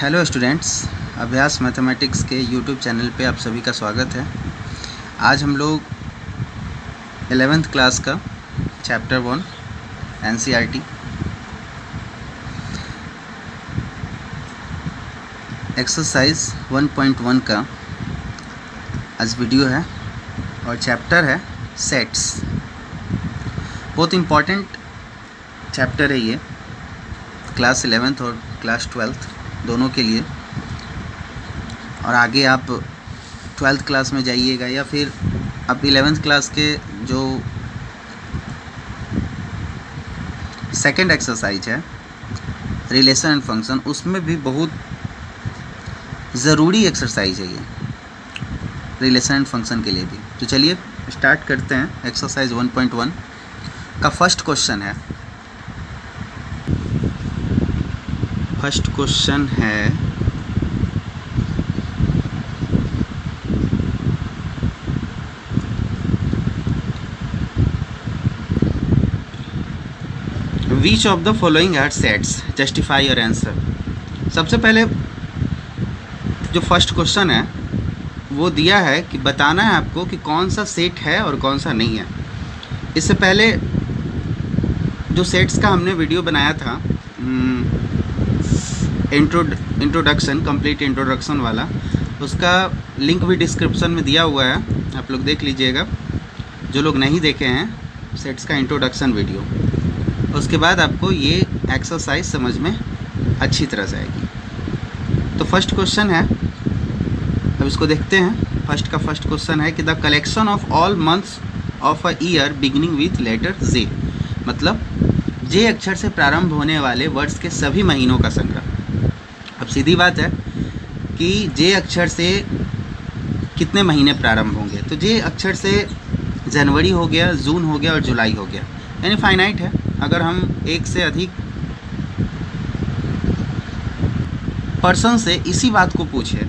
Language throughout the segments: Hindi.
हेलो स्टूडेंट्स, अभ्यास मैथमेटिक्स के यूट्यूब चैनल पे आप सभी का स्वागत है। आज हम लोग 11th क्लास का चैप्टर 1 एनसीईआरटी एक्सरसाइज 1.1 का आज वीडियो है और चैप्टर है सेट्स। बहुत इम्पॉर्टेंट चैप्टर है ये क्लास 11th और क्लास 12th दोनों के लिए। और आगे आप 12th क्लास में जाइएगा या फिर अब 11th क्लास के जो सेकंड एक्सरसाइज है रिलेशन एंड फंक्शन, उसमें भी बहुत ज़रूरी एक्सरसाइज है ये रिलेशन एंड फंक्शन के लिए भी। तो चलिए स्टार्ट करते हैं। एक्सरसाइज 1.1 का फर्स्ट क्वेश्चन है। फर्स्ट क्वेश्चन है which of the following are sets, justify your answer. सबसे पहले जो फर्स्ट क्वेश्चन है वो दिया है कि बताना है आपको कि कौन सा सेट है और कौन सा नहीं है। इससे पहले जो सेट्स का हमने वीडियो बनाया था इंट्रोडक्शन, कंप्लीट इंट्रोडक्शन वाला, उसका लिंक भी डिस्क्रिप्शन में दिया हुआ है, आप लोग देख लीजिएगा जो लोग नहीं देखे हैं सेट्स का इंट्रोडक्शन वीडियो। उसके बाद आपको ये एक्सरसाइज समझ में अच्छी तरह से आएगी। तो फर्स्ट क्वेश्चन है, अब इसको देखते हैं। फर्स्ट क्वेश्चन है कि the collection of all months of a year beginning with letter J, मतलब जे अक्षर से प्रारंभ होने वाले वर्ष के सभी महीनों का संग्रह। अब सीधी बात है कि जे अक्षर से कितने महीने प्रारंभ होंगे, तो जे अक्षर से जनवरी हो गया, जून हो गया और जुलाई हो गया, यानी फाइनाइट है। अगर हम एक से अधिक पर्सन से इसी बात को पूछे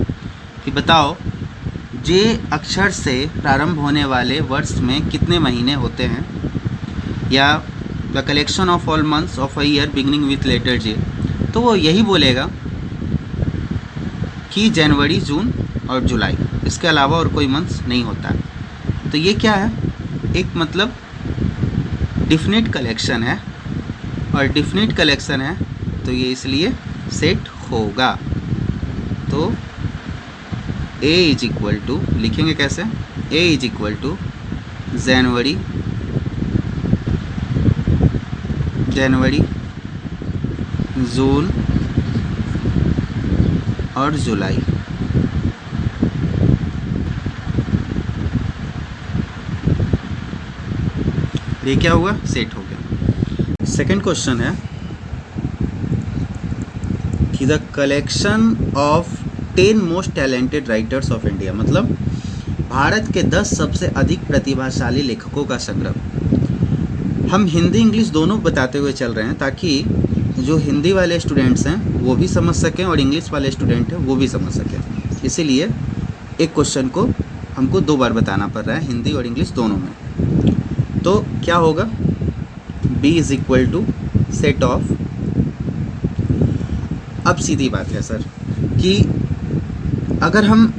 कि बताओ जे अक्षर से प्रारंभ होने वाले वर्ष में कितने महीने होते हैं, या the collection of all months of a year beginning with letter J, तो वो यही बोलेगा कि जनवरी, जून और जुलाई, इसके अलावा और कोई मंथ्स नहीं होता है। तो ये क्या है, एक मतलब डिफिनिट कलेक्शन है, और डिफिनिट कलेक्शन है तो ये इसलिए सेट होगा। तो A इज इक्वल टू, लिखेंगे कैसे, A इज इक्वल टू जनवरी, जून और जुलाई। ये क्या हुआ, सेट हो गया। सेकंड क्वेश्चन है कि the collection of 10 most talented writers of India, मतलब भारत के 10 सबसे अधिक प्रतिभाशाली लेखकों का संग्रह। हम हिंदी इंग्लिश दोनों बताते हुए चल रहे हैं ताकि जो हिंदी वाले स्टूडेंट्स हैं वो भी समझ सकें और इंग्लिश वाले स्टूडेंट हैं वो भी समझ सकें। इसीलिए एक क्वेश्चन को हमको 2 बार बताना पड़ रहा है, हिंदी और इंग्लिश दोनों में। तो क्या होगा, B is equal to set of. अब सीधी बात है सर कि अगर हम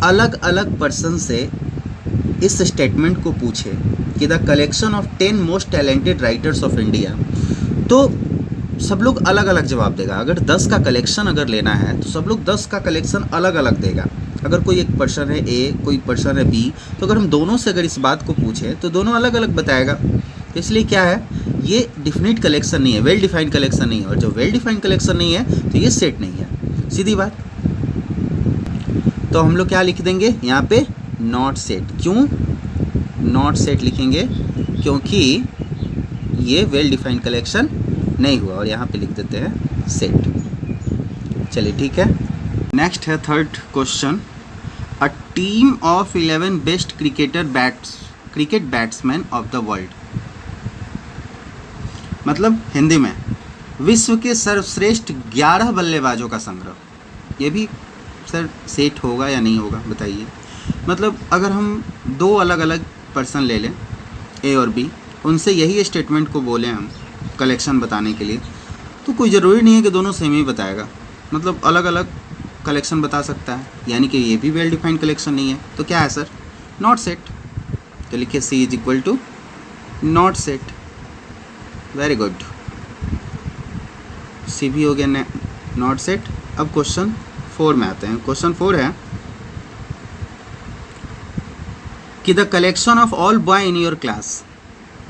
अलग अलग पर्सन से इस स्टेटमेंट को पूछे कि the collection of 10 most talented writers of India, तो सब लोग अलग अलग जवाब देगा। अगर 10 का कलेक्शन अगर लेना है तो सब लोग 10 का कलेक्शन अलग अलग देगा। अगर कोई एक पर्सन है A, कोई पर्सन है B, तो अगर हम दोनों से अगर इस बात को पूछें तो दोनों अलग अलग बताएगा। तो इसलिए क्या है, ये डिफिनिट कलेक्शन नहीं है, वेल डिफाइंड कलेक्शन नहीं है, और जो वेल डिफाइंड कलेक्शन नहीं है तो ये सेट नहीं है, सीधी बात। तो हम लोग क्या लिख देंगे यहाँ पे, नॉट सेट। क्यों नॉट सेट लिखेंगे, क्योंकि ये वेल डिफाइंड कलेक्शन नहीं हुआ, और यहाँ पे लिख देते हैं सेट। चलिए ठीक है। नेक्स्ट है third question, a team of 11 best cricket batsman of the world, मतलब हिंदी में विश्व के सर्वश्रेष्ठ 11 बल्लेबाजों का संग्रह। ये भी सर सेट होगा या नहीं होगा बताइए। मतलब अगर हम 2 अलग अलग पर्सन ले लें A और B, उनसे यही स्टेटमेंट को बोलें हम कलेक्शन बताने के लिए, तो कोई ज़रूरी नहीं है कि दोनों सेम ही बताएगा। मतलब अलग अलग कलेक्शन बता सकता है, यानी कि ये भी वेल डिफाइंड कलेक्शन नहीं है। तो क्या है सर? Not set. तो लिखिए C is equal to not set. Very good, C भी हो गया नॉट सेट। अब क्वेश्चन 4 में आते हैं। क्वेश्चन 4 है कि the collection of all boy in your class,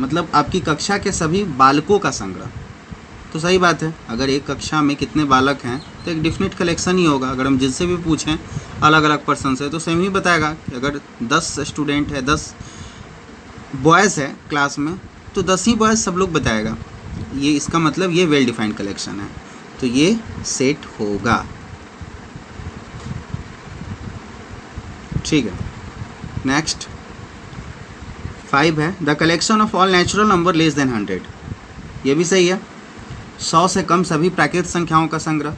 मतलब आपकी कक्षा के सभी बालकों का संग्रह। तो सही बात है, अगर एक कक्षा में कितने बालक हैं तो एक डिफिनिट कलेक्शन ही होगा। अगर हम जिससे भी पूछें अलग अलग पर्सन से तो सेम ही बताएगा कि अगर 10 स्टूडेंट है, 10 बॉयज़ है क्लास में, तो 10 ही बॉयज़ सब लोग बताएगा। ये इसका मतलब ये वेल डिफाइंड कलेक्शन है, तो ये सेट होगा। ठीक है, नेक्स्ट 5 है the collection of all natural number less than 100। ये भी सही है, 100 से कम सभी प्राकृतिक संख्याओं का संग्रह,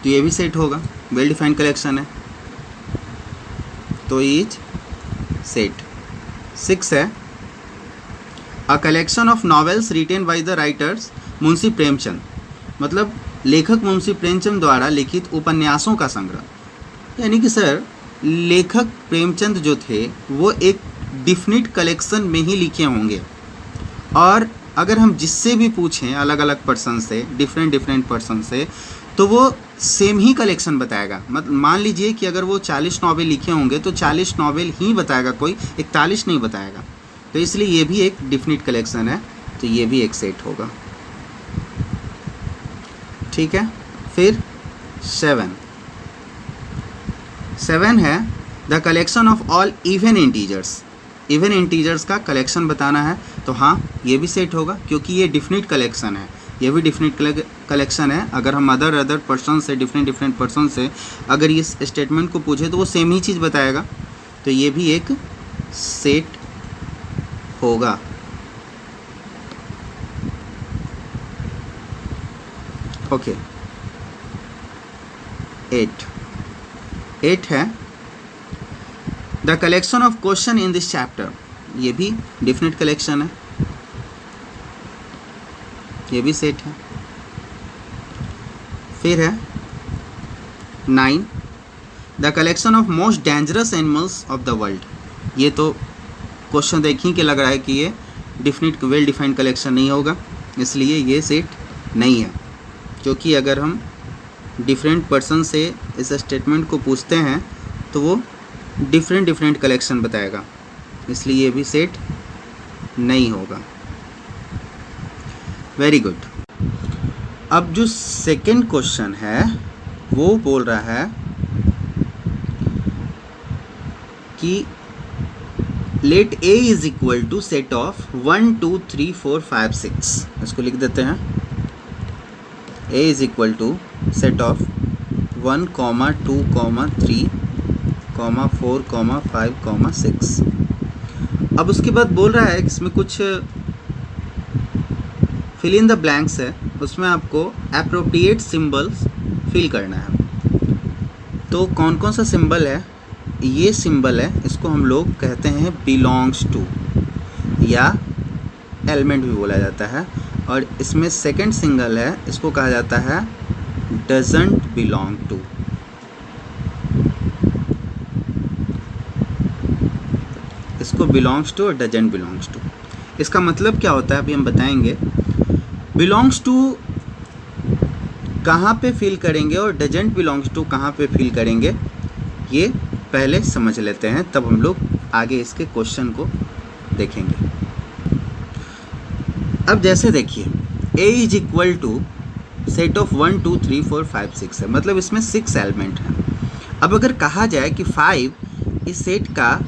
तो ये भी सेट होगा, वेल डिफाइंड कलेक्शन है, तो इज सेट। 6 है a collection of novels written by the writers Munshi Premchand, मतलब लेखक मुंशी प्रेमचंद द्वारा लिखित उपन्यासों का संग्रह। यानी कि सर लेखक प्रेमचंद जो थे वो एक डिफिनिट कलेक्शन में ही लिखे होंगे, और अगर हम जिससे भी पूछें अलग अलग पर्सन से, डिफरेंट पर्सन से, तो वो सेम ही कलेक्शन बताएगा। मतलब मान लीजिए कि अगर वो 40 नॉवेल लिखे होंगे तो 40 नॉवेल ही बताएगा, कोई 41 नहीं बताएगा। तो इसलिए ये भी एक डिफिनिट कलेक्शन है, तो ये भी एक सेट होगा। ठीक है, फिर 7 है the collection of all even integers. Even integers का कलेक्शन बताना है, तो हाँ ये भी सेट होगा, क्योंकि ये डिफिनिट कलेक्शन है, ये भी डिफिनिट कलेक्शन है। अगर हम अदर पर्सन से, डिफरेंट पर्सन से अगर इस स्टेटमेंट को पूछे तो वो सेम ही चीज़ बताएगा, तो ये भी एक सेट होगा। ओके, 8 है the collection of question in this chapter. ये भी डिफिनिट कलेक्शन है, ये भी सेट है। फिर है 9 the collection of most dangerous animals of the world. ये तो क्वेश्चन देखिए कि लग रहा है कि ये डिफिनिट वेल डिफाइंड कलेक्शन नहीं होगा, इसलिए ये सेट नहीं है, क्योंकि अगर हम डिफरेंट पर्सन से इस स्टेटमेंट को पूछते हैं तो वो डिफरेंट कलेक्शन बताएगा, इसलिए ये भी सेट नहीं होगा। Very good. अब जो सेकंड क्वेश्चन है वो बोल रहा है कि let A is equal to set of 1 2 3 4 5 6। इसको लिख देते हैं, A is equal to set of 1, 2, 3, 4, 5, 6। अब उसके बाद बोल रहा है कि इसमें कुछ फिल इन द ब्लैंक्स है, उसमें आपको एप्रोप्रिएट सिंबल्स फिल करना है। तो कौन कौन सा सिंबल है? ये सिंबल है, इसको हम लोग कहते हैं बिलोंग्स टू, या एलिमेंट भी बोला जाता है। और इसमें सेकंड सिंगल है, इसको कहा जाता है डजंट बिलोंग टू। इसको बिलोंग्स टू और डजंट बिलोंग्स टू, इसका मतलब क्या होता है अभी हम बताएंगे। बिलोंग्स टू कहाँ पे फिल करेंगे और डजंट बिलोंग्स टू कहाँ पे फिल करेंगे, ये पहले समझ लेते हैं, तब हम लोग आगे इसके क्वेश्चन को देखेंगे। अब जैसे देखिए A is equal to set of 1 2 3 4 5 6 है, मतलब इसमें 6 एलिमेंट हैं। अब अगर कहा जाए कि 5 इस सेट का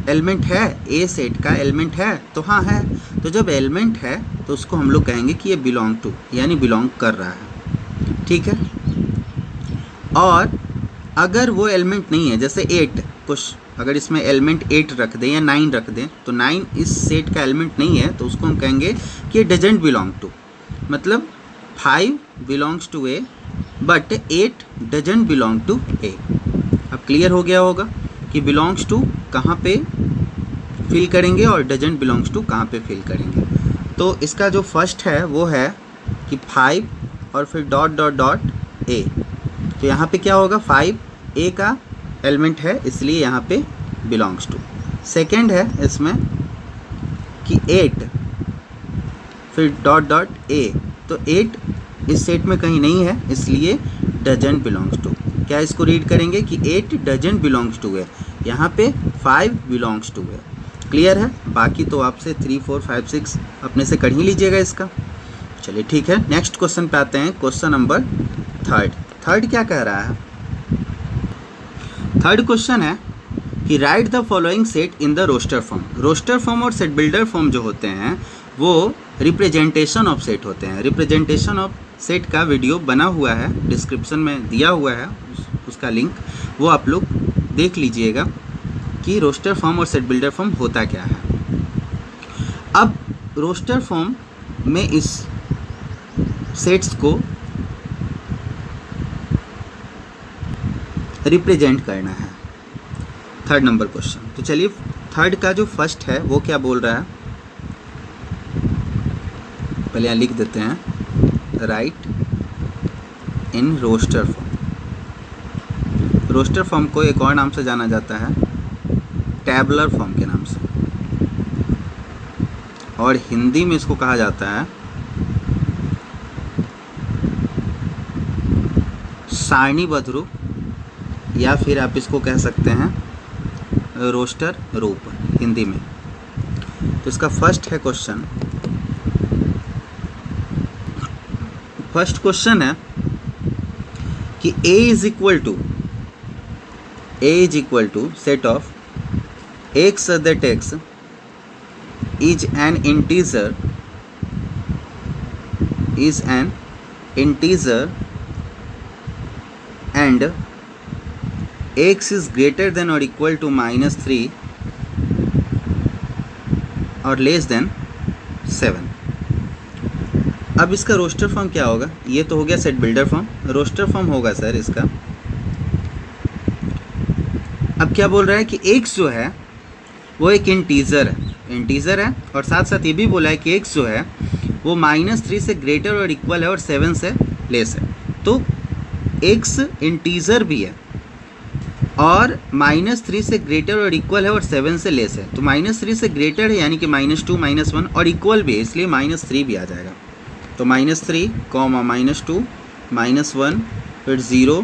एलिमेंट है, ए सेट का एलिमेंट है, तो हाँ है। तो जब एलिमेंट है तो उसको हम लोग कहेंगे कि ये बिलोंग टू, यानी बिलोंग कर रहा है। ठीक है, और अगर वो एलिमेंट नहीं है, जैसे 8 कुछ, अगर इसमें एलिमेंट 8 रख दें या 9 रख दें, तो 9 इस सेट का एलिमेंट नहीं है, तो उसको हम कहेंगे कि ये डजंट बिलोंग टू। मतलब 5 belongs to A but 8 doesn't belong to A. अब क्लियर हो गया होगा कि बिलोंग्स टू कहाँ पे फिल करेंगे और डजंट बिलोंग्स टू कहाँ पे फिल करेंगे। तो इसका जो फर्स्ट है वो है कि 5 और फिर डॉट डॉट डॉट ए, तो यहाँ पे क्या होगा, 5 ए का एलिमेंट है इसलिए यहाँ पे बिलोंग्स टू। सेकेंड है इसमें कि 8 फिर डॉट डॉट ए, तो 8 इस सेट में कहीं नहीं है इसलिए डजंट बिलोंग्स टू। क्या इसको रीड करेंगे कि 8 डजंट बिलोंग्स टू है, यहाँ पे 5 बिलोंग्स टू है। क्लियर है? बाकी तो आपसे 3, 4, 5, 6 अपने से कर ही लीजिएगा इसका। चलिए ठीक है, नेक्स्ट क्वेश्चन पे आते हैं। क्वेश्चन नंबर थर्ड क्या कह रहा है? थर्ड क्वेश्चन है कि right the following set in the roster form. Roster form और सेट बिल्डर फॉर्म जो होते हैं वो रिप्रेजेंटेशन ऑफ सेट होते हैं। रिप्रेजेंटेशन ऑफ सेट का वीडियो बना हुआ है, डिस्क्रिप्शन में दिया हुआ है उसका लिंक, वो आप लोग देख लीजिएगा कि रोस्टर फॉर्म और सेट बिल्डर फॉर्म होता क्या है। अब रोस्टर फॉर्म में इस सेट्स को रिप्रेजेंट करना है। थर्ड नंबर क्वेश्चन, तो चलिए थर्ड का जो फर्स्ट है वो क्या बोल रहा है, पहले यहाँ लिख देते हैं, right in roster form. Roster form को एक और नाम से जाना जाता है, टैबुलर फॉर्म के नाम से, और हिंदी में इसको कहा जाता है सारणीबद्ध रूप, या फिर आप इसको कह सकते हैं रोस्टर रूप हिंदी में। तो इसका फर्स्ट है क्वेश्चन, फर्स्ट क्वेश्चन है कि a is equal to set of x such that x is an integer and x is greater than or equal to -3 और लेस देन 7। अब इसका रोस्टर फॉर्म क्या होगा? ये तो हो गया set builder form. Roster form होगा सर इसका, अब क्या बोल रहा है कि x जो है वो एक इंटीजर है और साथ साथ ये भी बोला है कि x जो है वो -3 से ग्रेटर और इक्वल है और 7 से लेस है। तो x इंटीजर भी है और -3 से ग्रेटर और इक्वल है और 7 से लेस है। तो -3 से ग्रेटर है यानी कि -2, -1 और इक्वल भी है इसलिए -3 भी आ जाएगा। तो -3, -2, -1 फिर 0,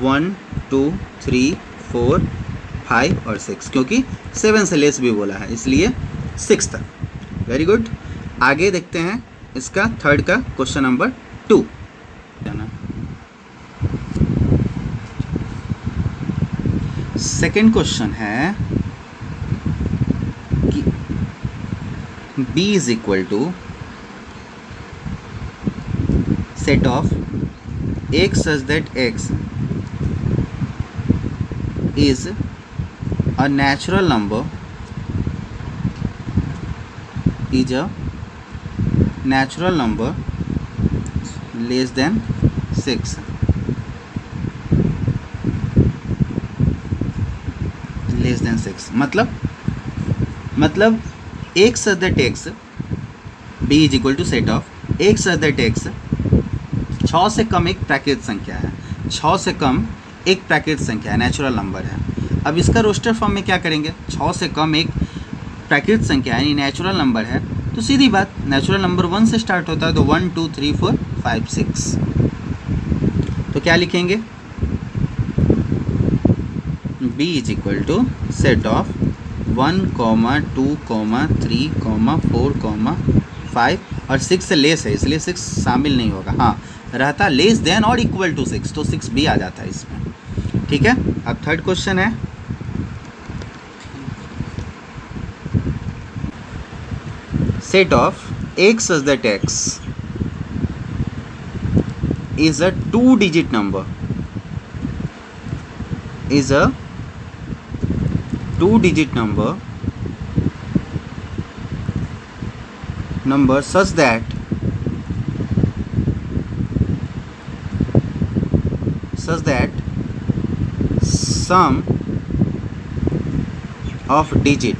1, 2, 3, 4, 5 और 6, क्योंकि 7 से लेस भी बोला है इसलिए 6 तक। वेरी गुड, आगे देखते हैं इसका थर्ड का क्वेश्चन नंबर 2। सेकेंड क्वेश्चन है कि b is equal to set of x such that x is a natural number less than 6, मतलब x such that x, b is equal to set of x such that x 6 से कम एक प्राकृत संख्या है, 6 से कम एक प्राकृत संख्या है, नेचुरल नंबर है। अब इसका रोस्टर फॉर्म में क्या करेंगे? 6 से कम एक प्राकृत संख्या यानी नेचुरल नंबर है, तो सीधी बात नेचुरल नंबर 1 से स्टार्ट होता है, तो 1, 2, 3, 4, 5, 6। तो क्या लिखेंगे? b is equal to set of 1, 2, 3, 4, 5 और 6 से लेस है इसलिए 6 शामिल नहीं होगा। हाँ, रहता लेस देन और इक्वल टू 6, तो 6 भी आ जाता है इसमें। ठीक है, अब थर्ड क्वेश्चन है set of x such that x is a 2-digit number such that sum of digit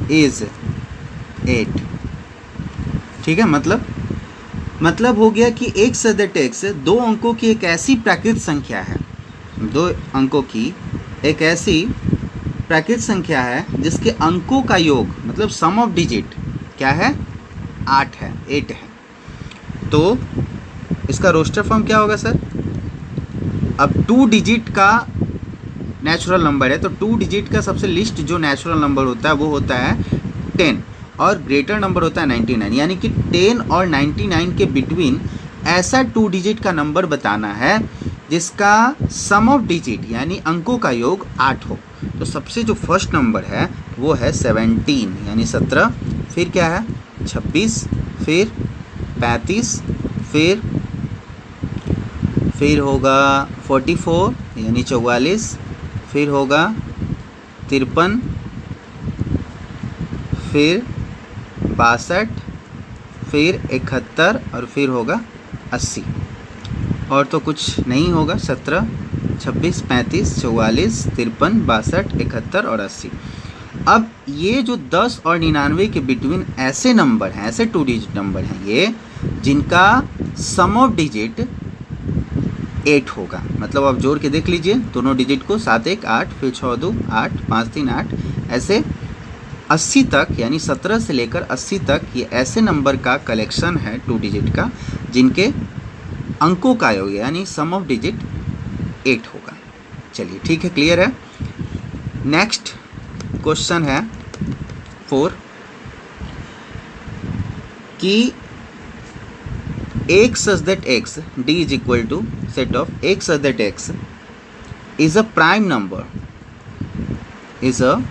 is 8। ठीक है, मतलब हो गया कि एक सदस्य टेक्स 2 अंकों की एक ऐसी प्राकृत संख्या है, 2 अंकों की एक ऐसी प्राकृत संख्या है जिसके अंकों का योग मतलब सम ऑफ डिजिट क्या है, 8 है, 8 है। तो इसका रोस्टर फॉर्म क्या होगा सर? अब 2 डिजिट का नेचुरल नंबर है तो 2 डिजिट का सबसे लिस्ट जो नेचुरल नंबर होता है वो होता है 10 और ग्रेटर नंबर होता है 99, यानी कि 10 और 99 के बिटवीन ऐसा 2 डिजिट का नंबर बताना है जिसका सम ऑफ डिजिट यानी अंकों का योग 8 हो। तो सबसे जो फर्स्ट नंबर है वो है 17 यानी 17, फिर क्या है 26, फिर 35, फिर होगा 44 यानी 44, फिर होगा 53, फिर 62, फिर 71 और फिर होगा 80 और तो कुछ नहीं होगा। 17, 26, 35, 44, 53, 62, 71 और 80। अब ये जो 10 और 99 के बिटवीन ऐसे नंबर हैं, ऐसे 2 डिजिट नंबर हैं ये जिनका सम ऑफ डिजिट 8 होगा। मतलब आप जोड़ के देख लीजिए दोनों डिजिट को, 7 1 8, फिर 6 2 8, 5 3 8, ऐसे 80 तक, यानी 17 से लेकर 80 तक ये ऐसे नंबर का कलेक्शन है 2 डिजिट का जिनके अंकों का योग यानी सम ऑफ डिजिट 8 होगा। चलिए ठीक है, क्लियर है। नेक्स्ट क्वेश्चन है 4 कि x such that x d is equal to set of x such that x is a prime number, is a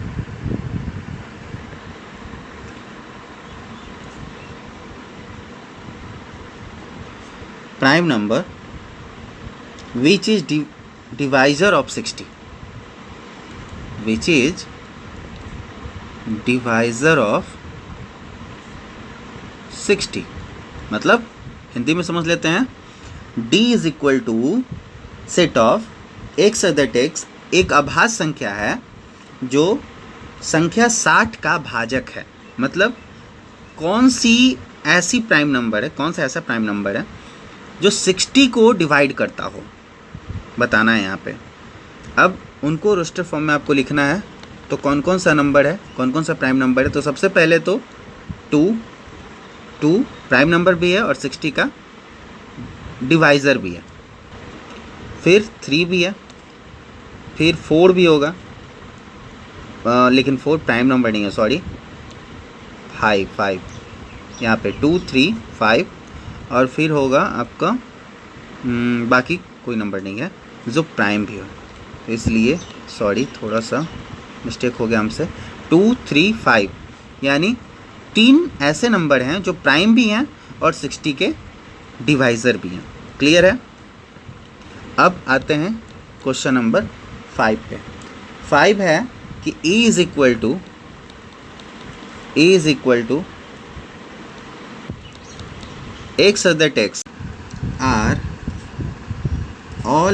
prime number which is divisor of 60, which is divisor of 60। मतलब हिंदी में समझ लेते हैं, d is equal to set of x other x एक अभाज्य संख्या है जो संख्या 60 का भाजक है। मतलब कौन सी ऐसी प्राइम नंबर है, कौन सा ऐसा प्राइम नंबर है जो 60 को डिवाइड करता हो, बताना है यहाँ पे। अब उनको रोस्टर फॉर्म में आपको लिखना है। तो कौन कौन सा नंबर है, कौन कौन सा प्राइम नंबर है? तो सबसे पहले तो 2 प्राइम नंबर भी है और 60 का डिवाइज़र भी है, फिर 3 भी है, फिर 4 भी होगा, लेकिन 4 प्राइम नंबर नहीं है, सॉरी, 5 यहाँ पे 2 3 5 और फिर होगा आपका बाकी कोई नंबर नहीं है जो प्राइम भी हो, इसलिए सॉरी थोड़ा सा मिस्टेक हो गया हमसे। 2 3 5 यानी 3 ऐसे नंबर हैं जो प्राइम भी हैं और 60 के डिवाइज़र भी हैं। क्लियर है। अब आते हैं क्वेश्चन नंबर 5 पे। 5 है कि e is equal to x other text are all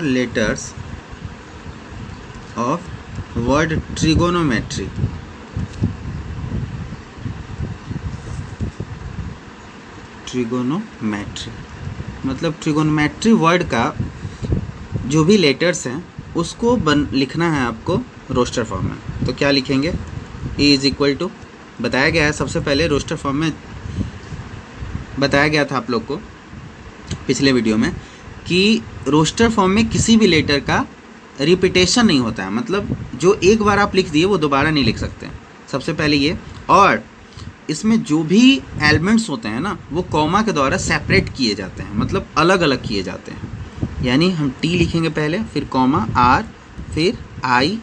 letters of word trigonometry, मतलब ट्रिगोनोमेट्री वर्ड का जो भी लेटर्स हैं उसको लिखना है आपको रोस्टर फॉर्म में। तो क्या लिखेंगे? e इज इक्वल टू, बताया गया है सबसे पहले रोस्टर फॉर्म में, बताया गया था आप लोग को पिछले वीडियो में कि रोस्टर फॉर्म में किसी भी लेटर का रिपीटेशन नहीं होता है। मतलब जो एक बार आप लिख दिए वो दोबारा नहीं लिख सकते, सबसे पहले ये। और इसमें जो भी एलिमेंट्स होते हैं ना वो कॉमा के द्वारा सेपरेट किए जाते हैं, मतलब अलग अलग किए जाते हैं। यानी हम टी लिखेंगे पहले, फिर कॉमा आर, फिर आई,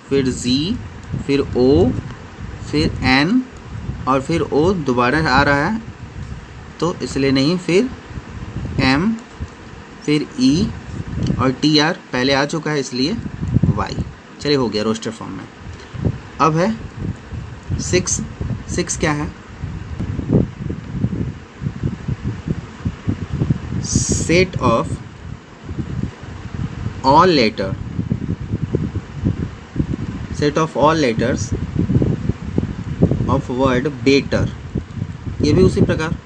फिर जी, फिर ओ, फिर एन और फिर ओ दोबारा आ रहा है तो इसलिए नहीं, फिर एम, फिर ई और टी आर पहले आ चुका है इसलिए वाई। चलिए हो गया रोस्टर फॉर्म में। अब है 6 क्या है? Set of all letters of word better, ये भी उसी प्रकार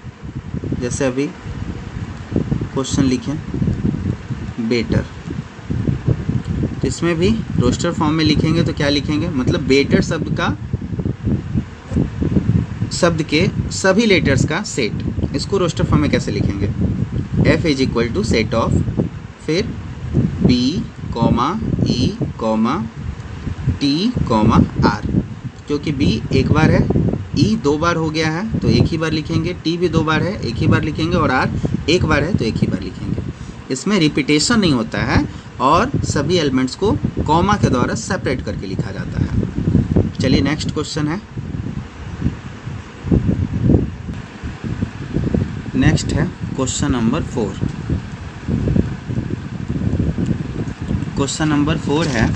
जैसे अभी क्वेश्चन लिखें बेटर, तो इसमें भी रोस्टर फॉर्म में लिखेंगे तो क्या लिखेंगे, मतलब बेटर शब्द के सभी लेटर्स का सेट, इसको रोस्टर फॉर्म में कैसे लिखेंगे, F is equal to set of, फिर B, E, T, R, क्योंकि B एक बार है, E दो बार हो गया है तो एक ही बार लिखेंगे, T भी दो बार है एक ही बार लिखेंगे, और R एक बार है तो एक ही बार लिखेंगे। इसमें रिपीटेशन नहीं होता है और सभी एलिमेंट्स को कॉमा के द्वारा सेपरेट करके लिखा जाता है। चलिए नेक्स्ट क्वेश्चन है, नेक्स्ट है क्वेश्चन नंबर 4। क्वेश्चन नंबर 4 है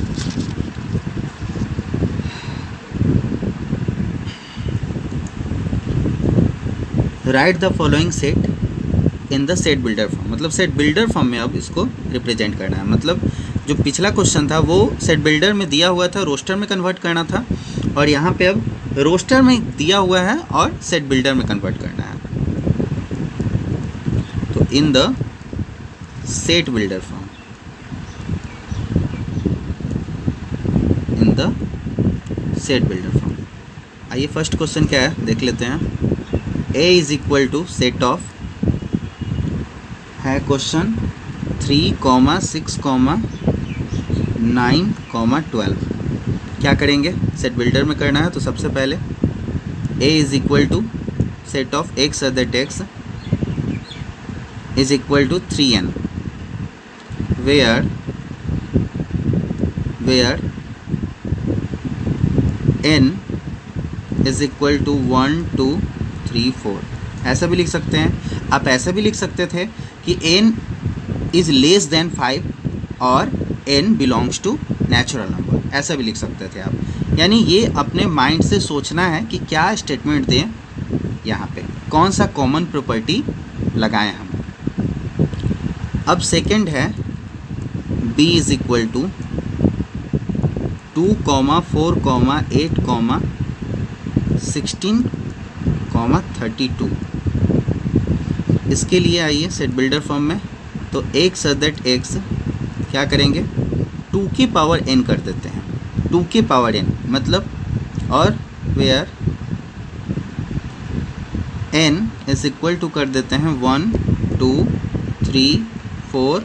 right the following set in the set builder form, मतलब सेट बिल्डर फॉर्म में अब इसको रिप्रेजेंट करना है। मतलब जो पिछला क्वेश्चन था वो सेट बिल्डर में दिया हुआ था, रोस्टर में कन्वर्ट करना था, और यहाँ पे अब रोस्टर में दिया हुआ है और सेट बिल्डर में कन्वर्ट करना है। तो in the set builder form, in the set builder form. आइए फर्स्ट क्वेश्चन क्या है देख लेते हैं। A is equal to set of है क्वेश्चन 3, 6, 9, 12। क्या करेंगे, सेट बिल्डर में करना है तो सबसे पहले A is equal to set of x other x is equal to 3n, where n is equal to 1, 2, 3, 4। ऐसा भी लिख सकते हैं, आप ऐसा भी लिख सकते थे कि n इज़ लेस देन 5 और n belongs to natural number, ऐसा भी लिख सकते थे आप। यानी ये अपने माइंड से सोचना है कि क्या स्टेटमेंट दें, यहाँ पे कौन सा कॉमन प्रॉपर्टी लगाएं हम। अब सेकंड है b इज़ इक्वल टू 2, 4, 8, 16, 32। इसके लिए आइए सेट बिल्डर फॉर्म में, तो x अदर x क्या करेंगे, 2 की पावर n कर देते हैं, 2 की पावर n मतलब, और where n is equal to कर देते हैं 1, 2, 3, 4,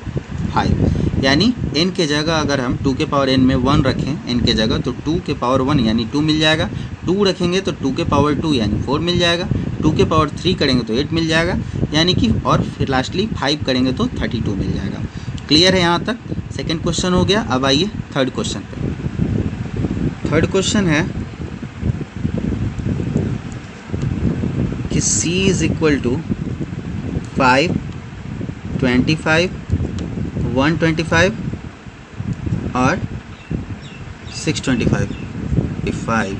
5। यानी n के जगह अगर हम 2 के पावर n में 1 रखें n के जगह, तो 2 के पावर 1 यानी 2 मिल जाएगा, 2 रखेंगे तो 2 के पावर 2 यानी 4 मिल जाएगा, 2 के पावर 3 करेंगे तो 8 मिल जाएगा, यानी कि, और फिर लास्टली 5 करेंगे तो 32 मिल जाएगा। क्लियर है यहाँ तक, सेकंड क्वेश्चन हो गया। अब आइए थर्ड क्वेश्चन पे। थर्ड क्वेश्चन है कि c इज इक्वल टू 5, 25, 125 और 625,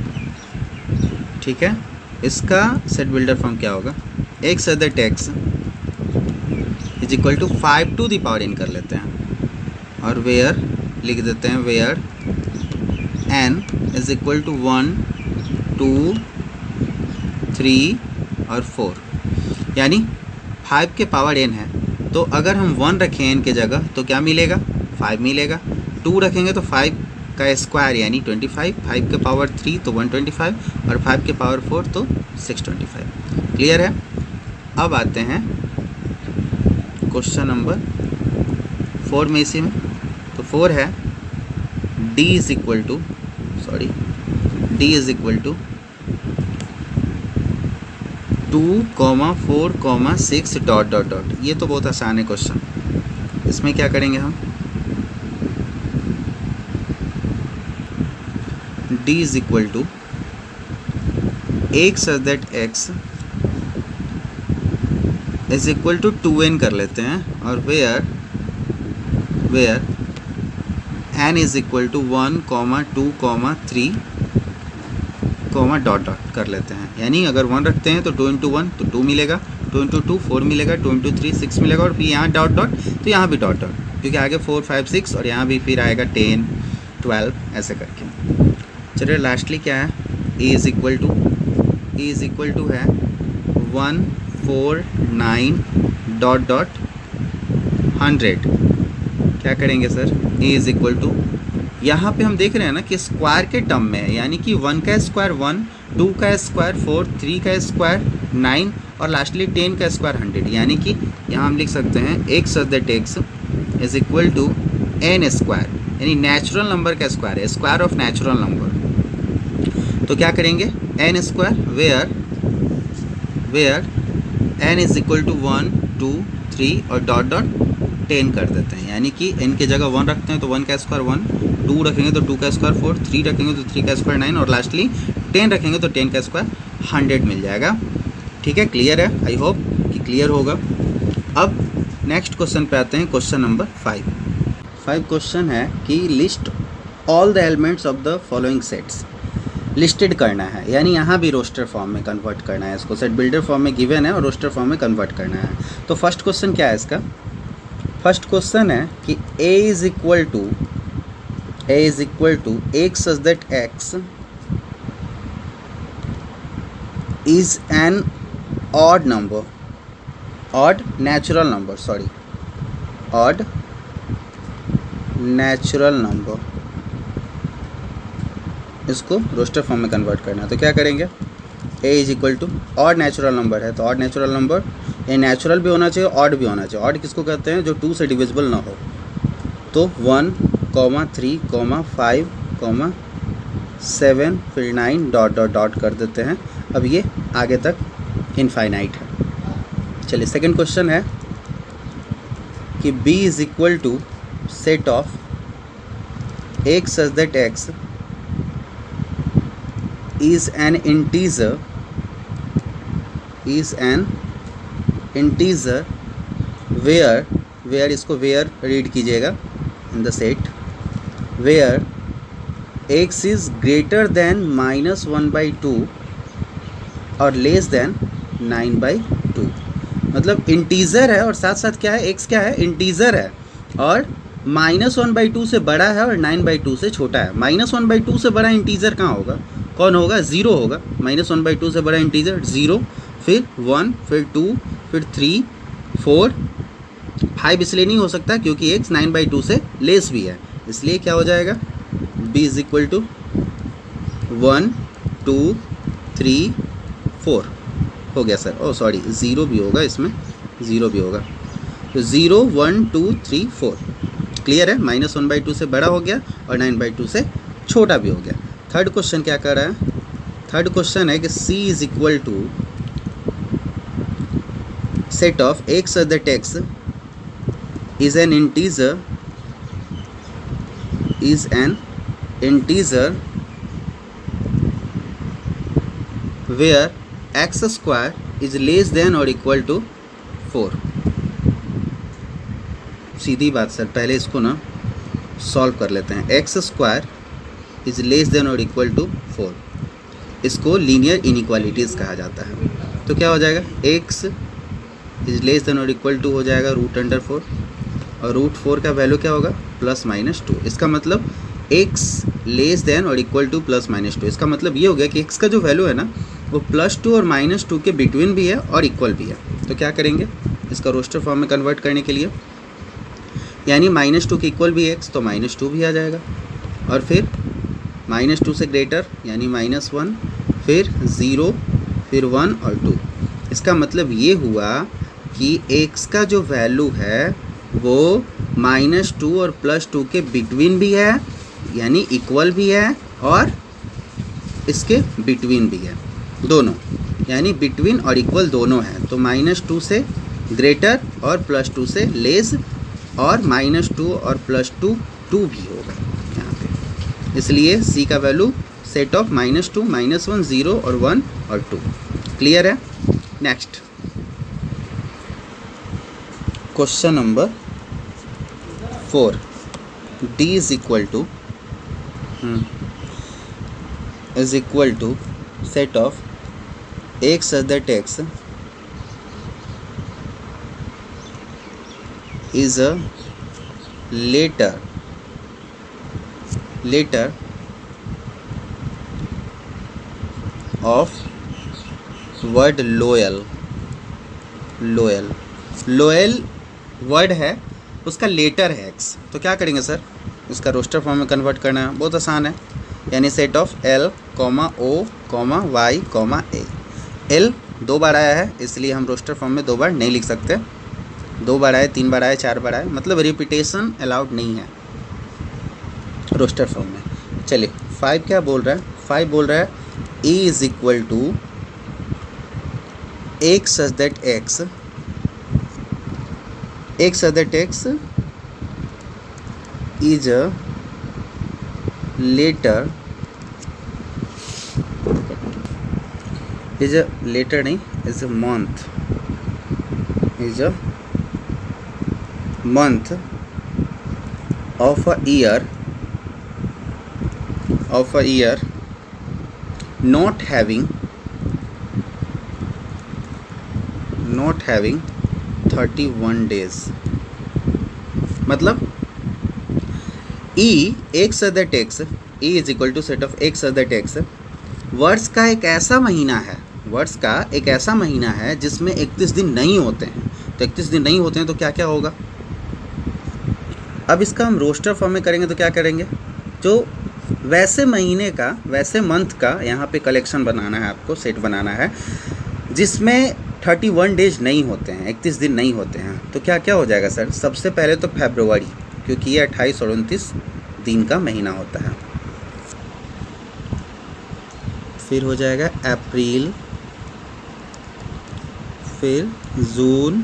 ठीक है। इसका सेट बिल्डर फॉर्म क्या होगा, x other x is equal to 5 to the power n कर लेते हैं, और वेयर लिख देते हैं, where n is equal to 1, 2, 3 और 4, यानी 5 के पावर n है, तो अगर हम 1 रखें n के जगह तो क्या मिलेगा, 5 मिलेगा। 2 रखेंगे तो 5 का स्क्वायर यानी 25, 5 के पावर 3 तो 125, और 5 के पावर 4 तो 625। क्लियर है। अब आते हैं क्वेश्चन नंबर 4 में, इसी में तो 4 है d is equal to 2, 4, 6 dot dot dot. ये तो बहुत आसान है क्वेश्चन, इसमें क्या करेंगे हम, d is equal to x other x is equal to 2n कर लेते हैं, और where n is equal to 1, 2, 3 dot dot कर लेते हैं। यानी अगर 1 रखते हैं तो 2 इंटू 1 तो 2 मिलेगा, 2 इंटू 2 4 मिलेगा, 2 इंटू 3 6 मिलेगा, और फिर यहाँ डॉट डॉट तो यहाँ भी डॉट डॉट, क्योंकि आगे 4, 5, 6 और यहाँ भी फिर आएगा 10, 12 ऐसे करके। चलिए लास्टली क्या है, a is equal to A is equal to है 149 डॉट डॉट 100। क्या करेंगे sir, A is equal to, यहाँ पे हम देख रहे हैं ना कि स्क्वायर के टर्म में है, यानी कि 1 का स्क्वायर 1, 2 का स्क्वायर 4, 3 का स्क्वायर 9 और लास्टली 10 का स्क्वायर 100। यानी कि यहाँ हम लिख सकते हैं x such that x is equal to n square, यानी नेचुरल नंबर का स्क्वायर है, स्क्वायर ऑफ नेचुरल नंबर। तो क्या करेंगे, n square where n is equal to 1, 2, 3 और डॉट डॉट 10 कर देते हैं। यानी कि n की जगह 1 रखते हैं तो 1 का स्क्वायर 1, 2 रखेंगे तो 2 का स्क्वायर 4, 3 रखेंगे तो 3 का स्क्वायर 9 और लास्टली 10 रखेंगे तो 10 का स्क्वायर 100 मिल जाएगा। ठीक है, क्लियर है, आई होप कि क्लियर होगा। अब नेक्स्ट क्वेश्चन पे आते हैं, क्वेश्चन नंबर 5 क्वेश्चन है कि list all the elements of the following sets. Listed करना है, यानी यहाँ भी रोस्टर फॉर्म में कन्वर्ट करना है इसको। सेट बिल्डर फॉर्म में गिवन है और रोस्टर फॉर्म में कन्वर्ट करना है। तो फर्स्ट क्वेश्चन क्या है इसका, फर्स्ट क्वेश्चन है कि a is equal to x such that x is an odd number, odd natural number, इसको रोस्टर फॉर्म में कन्वर्ट करना है। तो क्या करेंगे, a is equal to odd natural number है तो ऑड नेचुरल नंबर, ये नेचुरल भी होना चाहिए ऑड भी होना चाहिए। ऑड किसको कहते हैं, जो 2 से डिविजिबल ना हो। तो 1, 3, 5, 7 फिर 9 डॉट डॉट डॉट कर देते हैं। अब ये आगे तक इनफाइनाइट है। चलिए सेकंड क्वेश्चन है कि b is equal to set of x such that x is an integer where इसको where रीड कीजिएगा in the set, where x is greater than -1/2 और लेस देन 9/2। मतलब इंटीजर है और साथ साथ क्या है, x क्या है, इंटीजर है और -1/2 से बड़ा है और 9/2 से छोटा है। -1/2 से बड़ा इंटीजर कहाँ होगा, कौन होगा, 0 होगा। -1/2 से बड़ा इंटीजर 0, फिर 1, फिर 2, फिर 3, 4, 5 इसलिए नहीं हो सकता क्योंकि x 9/2 से लेस भी है, इसलिए क्या हो जाएगा, b इज इक्वल टू 1, 2, 3, 4 हो गया सर। ओ सॉरी, 0 भी होगा इसमें, 0 भी होगा। तो 0, 1, 2, 3, 4 क्लियर है। -1/2 से बड़ा हो गया और 9/2 से छोटा भी हो गया। थर्ड क्वेश्चन क्या कर रहा है, थर्ड क्वेश्चन है कि c is equal to set of x such that x is an integer where x square is less than or equal to 4। सीधी बात सर, पहले इसको ना सॉल्व कर लेते हैं। x square is less than और इक्वल टू 4, इसको लीनियर इनइक्वालिटीज़ कहा जाता है। तो क्या हो जाएगा, x इज लेस देन और इक्वल टू हो जाएगा √4 और √4 का वैल्यू क्या होगा, +-2। इसका मतलब x लेस देन और इक्वल टू +-2। इसका मतलब ये हो गया कि x का जो वैल्यू है ना वो +2 और -2 के बिटवीन भी है और इक्वल भी है। तो क्या करेंगे, इसका रोस्टर फॉर्म में कन्वर्ट करने के लिए, यानी -2 के इक्वल भी x तो -2 भी आ जाएगा और फिर -2 से ग्रेटर यानी -1, फिर 0, फिर 1 और 2। इसका मतलब ये हुआ कि x का जो वैल्यू है वो -2 और +2 के बिटवीन भी है, यानी इक्वल भी है और इसके बिटवीन भी है, दोनों, यानी बिटवीन और इक्वल दोनों है। तो -2 से ग्रेटर और +2 से लेस और -2 और +2 2 भी होगा यहाँ पे, इसलिए c का वैल्यू सेट ऑफ -2, -1, 0 और 1 और 2। क्लियर है। Next question number 4, d is equal to set of x such that x is a later of word loyal, loyal, loyal word है, उसका लेटर है एक्स, तो क्या करेंगे सर, उसका रोस्टर फॉर्म में कन्वर्ट करना है, बहुत आसान है। यानी set of L comma O comma Y comma A. L 2 बार आया है इसलिए हम रोस्टर फॉर्म में 2 बार नहीं लिख सकते, 2 बार आए, 3 बार आए, 4 बार आए, मतलब रिपीटेशन अलाउड नहीं है रोस्टर फॉर्म में। चलिए 5 क्या बोल रहा है, 5 बोल रहा है E is equal to X such that X, X such that X is a letter, is a letter नहीं, is a month, is a month of a year, of a year not having 31 days। मतलब E X that X, E is equal to set of X that X वर्ष का एक ऐसा महीना है, वर्ष का एक ऐसा महीना है जिसमें 31 दिन नहीं होते हैं। तो 31 दिन नहीं होते हैं तो क्या क्या होगा, अब इसका हम रोस्टर फॉर्म में करेंगे तो क्या करेंगे, जो वैसे महीने का, वैसे मंथ का यहाँ पे कलेक्शन बनाना है, आपको सेट बनाना है जिसमें 31 डेज नहीं होते हैं, 31 दिन नहीं होते हैं। तो क्या क्या हो जाएगा सर, सबसे पहले तो फरवरी, क्योंकि ये 28 और 29 दिन का महीना होता है। फिर हो जाएगा अप्रैल, फिर जून,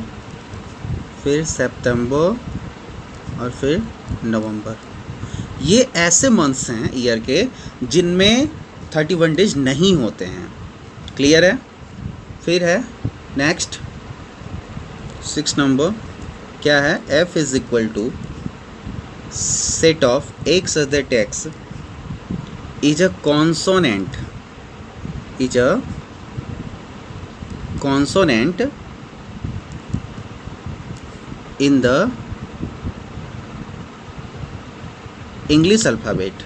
फिर सितंबर और फिर नवंबर। ये ऐसे मंथ्स हैं ईयर के जिनमें 31 डेज नहीं होते हैं। क्लियर है। फिर है नेक्स्ट 6 नंबर क्या है, f is equal to set of X that X is a consonant, is a consonant in the English alphabet,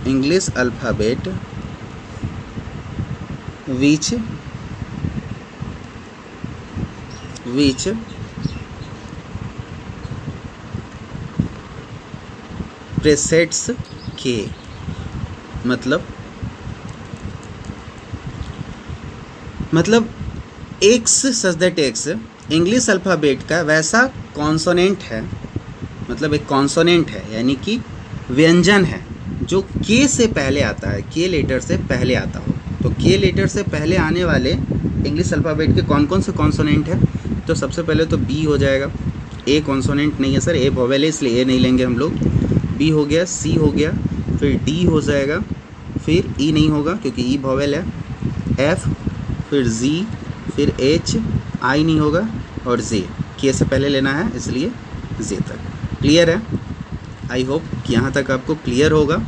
English alphabet which precedes K। मतलब x such that x English alphabet का वैसा कॉन्सोनेंट है, मतलब एक कॉन्सोनेंट है यानी कि व्यंजन है जो के से पहले आता है, के लेटर से पहले आता हो। तो के लेटर से पहले आने वाले इंग्लिश अल्फ़ाबेट के कौन कौन से कॉन्सोनेंट है, तो सबसे पहले तो बी हो जाएगा, ए कॉन्सोनेंट नहीं है सर, ए वोवेल है इसलिए ए नहीं लेंगे हम लोग। बी हो गया, सी हो गया, फिर डी हो जाएगा, फिर ई नहीं होगा क्योंकि ई वोवेल है, एफ, फिर जी, फिर एच, आई नहीं होगा, और जे, के से पहले लेना है इसलिए जे तक। क्लियर है। आई होप कि यहाँ तक आपको क्लियर होगा।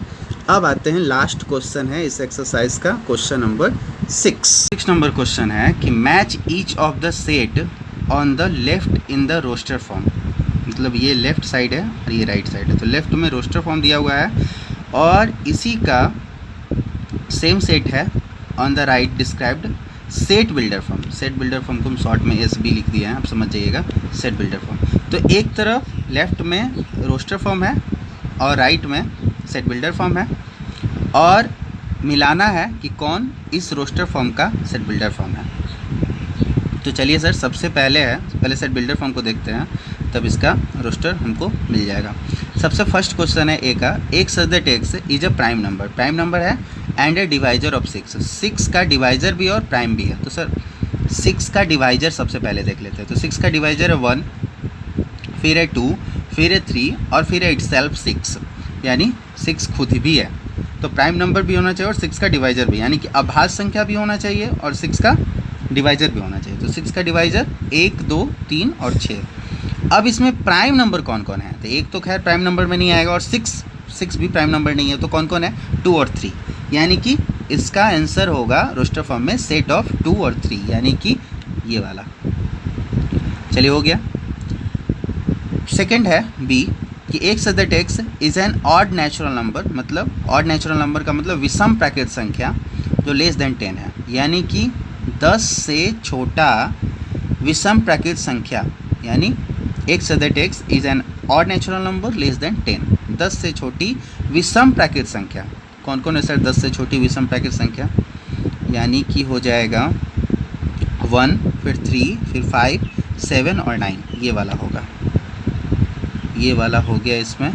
अब आते हैं लास्ट क्वेश्चन है इस एक्सरसाइज का, क्वेश्चन नंबर 6 नंबर क्वेश्चन है कि match each of the set on the left in the roster form. मतलब ये लेफ्ट साइड है और ये राइट साइड है, तो लेफ्ट में रोस्टर फॉर्म दिया हुआ है और इसी का सेम सेट है on the right described set builder form. Set builder form को हम शॉर्ट में एस बी लिख दिया है, आप समझ जाइएगा। सेट बिल्डर फॉर्म, तो एक तरफ लेफ्ट में रोस्टर फॉर्म है और राइट में सेट बिल्डर फॉर्म है, और मिलाना है कि कौन इस रोस्टर फॉर्म का सेट बिल्डर फॉर्म है। तो चलिए सर, सबसे पहले सेट बिल्डर फॉर्म को देखते हैं, तब इसका रोस्टर हमको मिल जाएगा। सबसे फर्स्ट क्वेश्चन है ए का, x such that X is a prime number. Prime number है एंड ए डिवाइजर ऑफ 6। 6 का डिवाइजर भी और प्राइम भी है। तो सर 6 का डिवाइजर सबसे पहले देख लेते हैं। तो 6 का डिवाइजर है 1, फिर है 2, फिर है 3 और फिर है इटसेल्फ 6, यानी 6 खुद भी है। तो प्राइम नंबर भी होना चाहिए और 6 का डिवाइजर भी, यानी कि अभाज्य संख्या भी होना चाहिए और 6 का डिवाइजर भी होना चाहिए। तो 6 का डिवाइजर 1, 2, 3 और 6। अब इसमें प्राइम नंबर कौन कौन है, तो एक तो खैर प्राइम नंबर में नहीं आएगा और 6 भी प्राइम नंबर नहीं है, तो कौन कौन है, 2 और 3, यानी कि इसका आंसर होगा रोस्टर फॉर्म में सेट ऑफ 2 और 3, यानी कि ये वाला। चलिए हो गया। सेकंड है बी, कि x सदर x is an odd natural number, मतलब ऑड नेचुरल नंबर का मतलब विषम प्राकृत संख्या जो लेस देन 10 है, यानी कि 10 से छोटा विषम प्राकृत संख्या, यानी x सदर x is an odd natural number less than 10, 10 से छोटी विषम प्राकृत संख्या। कौन कौन है सर 10 से छोटी विषम प्राकृत संख्या? यानी कि हो जाएगा 1, फिर 3, फिर 5, 7 और 9, ये वाला होगा, ये वाला हो गया इसमें,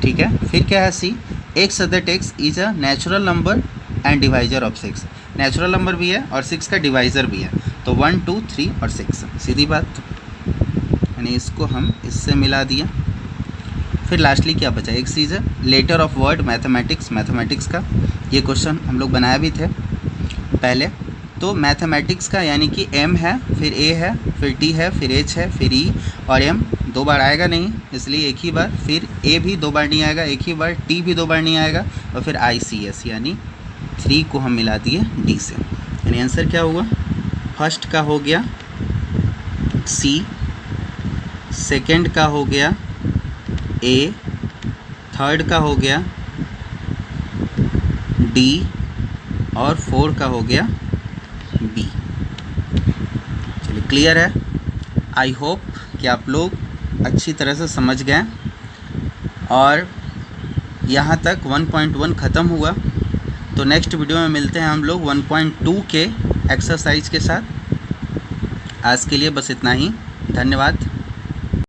ठीक है। फिर क्या है सी, x सदर x is a natural number and divisor of 6, natural number भी है और 6 का डिवाइज़र भी है, तो 1, 2, 3 और 6, सीधी बात, यानी इसको हम इससे मिला दिया। फिर लास्टली क्या बचा, एक चीज़ है letter of word mathematics, mathematics का ये क्वेश्चन हम लोग बनाया भी थे पहले। तो मैथमेटिक्स का यानी कि m है, फिर a है, फिर t है, फिर h है, फिर e, और m 2 बार आएगा नहीं इसलिए एक ही बार, फिर a भी 2 बार नहीं आएगा एक ही बार, t भी 2 बार नहीं आएगा, और फिर ICS यानी 3 को हम मिला दिए d से। यानी आंसर क्या हुआ, फर्स्ट का हो गया C, सेकंड का हो गया A, थर्ड का हो गया D, और 4 का हो गया B। चलिए क्लियर है। आई होप कि आप लोग अच्छी तरह से समझ गए, और यहाँ तक 1.1 ख़त्म हुआ। तो नेक्स्ट वीडियो में मिलते हैं हम लोग 1.2 के एक्सरसाइज के साथ। आज के लिए बस इतना ही, धन्यवाद।